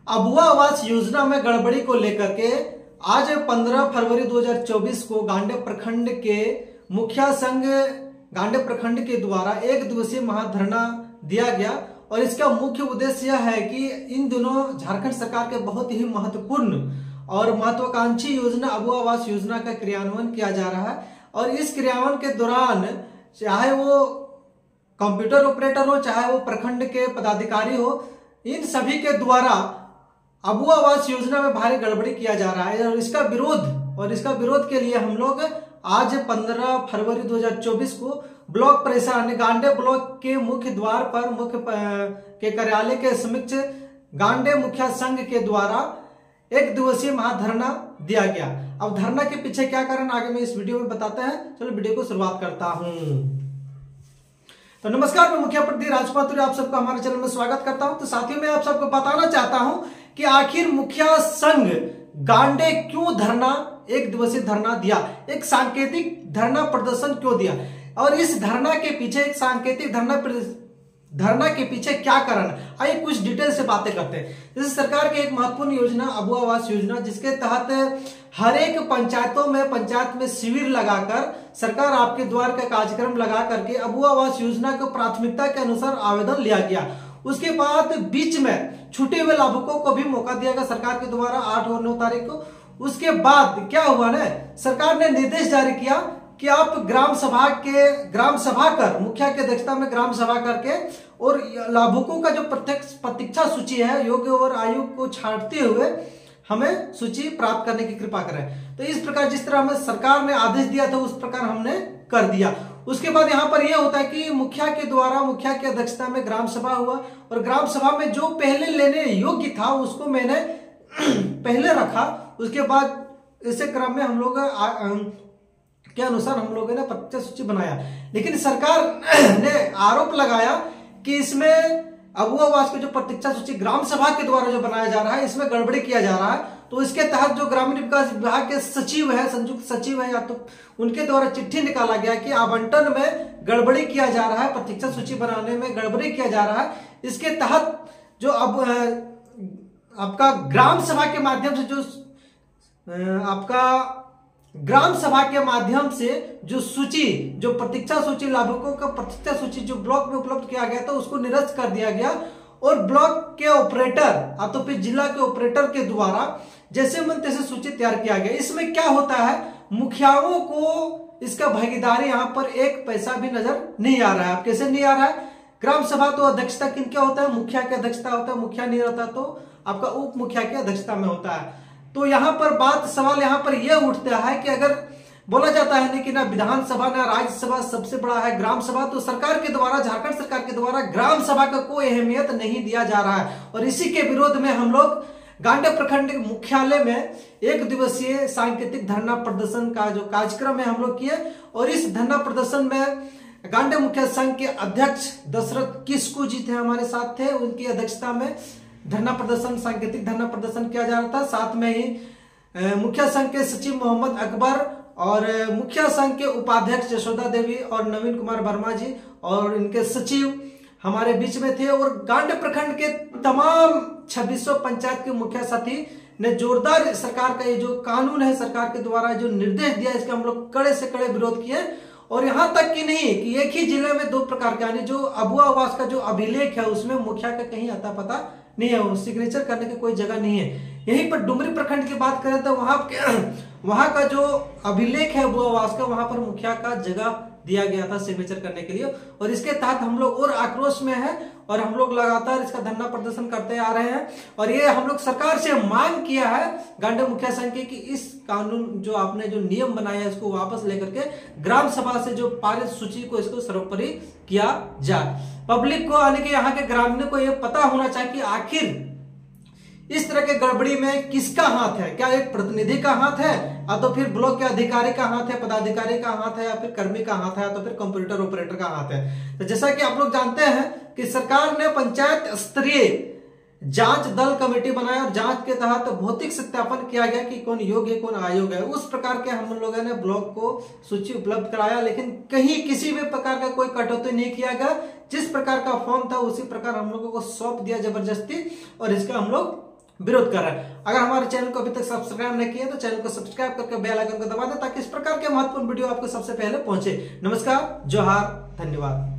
अबुआ आवास योजना में गड़बड़ी को लेकर के आज 15 फरवरी 2024 को गांडेय प्रखंड के मुखिया संघ गांडेय प्रखंड के द्वारा एक दिवसीय महाधरना दिया गया। और इसका मुख्य उद्देश्य यह है कि इन दिनों झारखंड सरकार के बहुत ही महत्वपूर्ण और महत्वाकांक्षी योजना अबुआ आवास योजना का क्रियान्वयन किया जा रहा है। और इस क्रियान्वयन के दौरान चाहे वो कंप्यूटर ऑपरेटर हो, चाहे वो प्रखंड के पदाधिकारी हो, इन सभी के द्वारा अबुआ आवास योजना में भारी गड़बड़ी किया जा रहा है। और इसका विरोध के लिए हम लोग आज 15 फरवरी 2024 को ब्लॉक प्रशासन गांडेय ब्लॉक के मुख्य द्वार पर मुख्य कार्यालय के समक्ष गांडेय मुखिया संघ के द्वारा एक दिवसीय महाधरना दिया गया। अब धरना के पीछे क्या कारण आगे मैं इस वीडियो में बताते हैं। चलो वीडियो को शुरुआत करता हूं। तो नमस्कार, मैं मुखिया प्रदीप राजपात्री आप सबका हमारे चैनल में स्वागत करता हूं। तो साथियों, मैं आप सबको बताना चाहता हूं कि आखिर मुखिया संघ गांडेय क्यों एक दिवसीय धरना दिया, एक सांकेतिक धरना प्रदर्शन क्यों दिया, और इस धरना के पीछे एक सांकेतिक धरना के पीछे क्या कारण। आइए कुछ डिटेल से बातें करते हैं। जैसे सरकार की एक महत्वपूर्ण योजना अबुआ आवास योजना, जिसके तहत हर एक पंचायत में शिविर लगाकर सरकार आपके द्वार का कार्यक्रम लगा करके अबुआ आवास योजना को प्राथमिकता के अनुसार आवेदन लिया गया। उसके बाद बीच में छूटे हुए लाभुकों को भी मौका दिया गया सरकार के द्वारा 8 और 9 तारीख को। उसके बाद क्या हुआ ना, सरकार ने निर्देश जारी किया कि आप ग्राम सभा कर मुखिया की अध्यक्षता में ग्राम सभा करके और लाभुकों का जो प्रतीक्षा सूची है योग्य और आयु को छांटते हुए हमें सूची प्राप्त करने की कृपा करें। तो इस प्रकार जिस तरह हमें सरकार ने आदेश दिया था उस प्रकार हमने कर दिया। उसके बाद यहाँ पर यह होता है कि मुखिया की अध्यक्षता में ग्राम सभा हुआ, और ग्राम सभा में जो पहले लेने योग्य था उसको मैंने पहले रखा। उसके बाद इसे क्रम में हम लोग के अनुसार हम लोगों ने प्रतीक्षा सूची बनाया। लेकिन सरकार ने आरोप लगाया कि इसमें अबुआ आवास की जो प्रतीक्षा सूची ग्राम सभा के द्वारा जो बनाया जा रहा है, इसमें गड़बड़ी किया जा रहा है। तो इसके तहत जो ग्रामीण विकास विभाग के सचिव है, संयुक्त सचिव है, या तो उनके द्वारा चिट्ठी निकाला गया कि आवंटन में गड़बड़ी किया जा रहा है, प्रतीक्षा सूची बनाने में गड़बड़ी किया जा रहा है। इसके तहत जो अब आपका ग्राम सभा के माध्यम से जो प्रतीक्षा सूची लाभुकों का प्रतीक्षा सूची जो ब्लॉक में उपलब्ध किया गया था उसको निरस्त कर दिया गया। और ब्लॉक के ऑपरेटर तो फिर जिला के ऑपरेटर के द्वारा जैसे मन तैसे सूची तैयार किया गया। इसमें क्या होता है, मुखियाओं को इसका भागीदारी यहाँ पर एक पैसा भी नजर नहीं आ रहा है। अब कैसे नहीं आ रहा है, ग्राम सभा तो अध्यक्षता किन क्या होता है, मुखिया की अध्यक्षता होता है, मुखिया नहीं रहता तो आपका उप मुखिया की अध्यक्षता में होता है। तो यहाँ पर सवाल यहाँ पर यह उठता है कि अगर बोला जाता है कि ना विधानसभा ना राज्यसभा सबसे बड़ा है ग्राम सभा, तो सरकार के द्वारा झारखंड सरकार के द्वारा ग्राम सभा का कोई अहमियत नहीं दिया जा रहा है। और इसी के विरोध में हम लोग गांडेय प्रखंड मुख्यालय में एक दिवसीय सांकेतिक धरना प्रदर्शन का जो कार्यक्रम है हम लोग किए। और इस धरना प्रदर्शन में गांडेय मुखिया संघ के अध्यक्ष दशरथ किस्कू जी थे, हमारे साथ थे। उनकी अध्यक्षता में सांकेतिक धरना प्रदर्शन किया जा रहा था। साथ में ही मुखिया संघ के सचिव मोहम्मद अकबर और मुखिया संघ के उपाध्यक्ष यशोदा देवी और नवीन कुमार वर्मा जी और इनके सचिव हमारे बीच में थे। और गांडेय प्रखंड के तमाम 2600 पंचायत के मुखिया साथी ने जोरदार सरकार का ये जो कानून है सरकार के द्वारा जो निर्देश दिया इसका हम लोग कड़े से कड़े विरोध किए। और यहां तक कि नहीं कि एक ही जिले में 2 प्रकार के, यानी जो अबुआ आवास का जो अभिलेख है उसमें मुखिया का कहीं अता पता नहीं है, सिग्नेचर करने की कोई जगह नहीं है। यहीं पर डुमरी प्रखंड की बात करें तो वहां का जो अभिलेख है अबुआ आवास का, वहां पर मुखिया का जगह दिया गया था सिग्नेचर करने के लिए। और इसके तहत हम लोग और आक्रोश में है और हम लोग लगातार इसका धरना प्रदर्शन करते आ रहे हैं। और ये हम लोग सरकार से मांग किया है गांडेय मुखिया संघ की कि इस कानून जो आपने जो नियम बनाया है इसको वापस लेकर के ग्राम सभा से जो पारित सूची को इसको सर्वोपरि किया जाए। पब्लिक को यानी कि यहाँ के ग्रामीणों को यह पता होना चाहिए कि आखिर इस तरह के गड़बड़ी में किसका हाथ है, क्या एक प्रतिनिधि का हाथ है, या तो फिर ब्लॉक के अधिकारी का हाथ है, पदाधिकारी का हाथ है, या फिर कर्मी का हाथ है, या तो फिर कंप्यूटर ऑपरेटर का हाथ है। तो जैसा कि आप लोग जानते हैं कि सरकार ने पंचायत स्तरीय जांच दल कमेटी बनाया और जांच के तहत भौतिक सत्यापन किया गया कि कौन योग्य है कौन अयोग्य है। उस प्रकार के हम लोगों ने ब्लॉक को सूची उपलब्ध कराया, लेकिन कहीं किसी भी प्रकार का कोई कटौती नहीं किया गया। जिस प्रकार का फॉर्म था उसी प्रकार हम लोगों को सौंप दिया जबरदस्ती और इसका हम लोग विरोध कर रहा है। अगर हमारे चैनल को अभी तक सब्सक्राइब नहीं किया तो चैनल को सब्सक्राइब करके बेल आइकन को दबा दें ताकि इस प्रकार के महत्वपूर्ण वीडियो आपको सबसे पहले पहुंचे। नमस्कार, जोहार, धन्यवाद।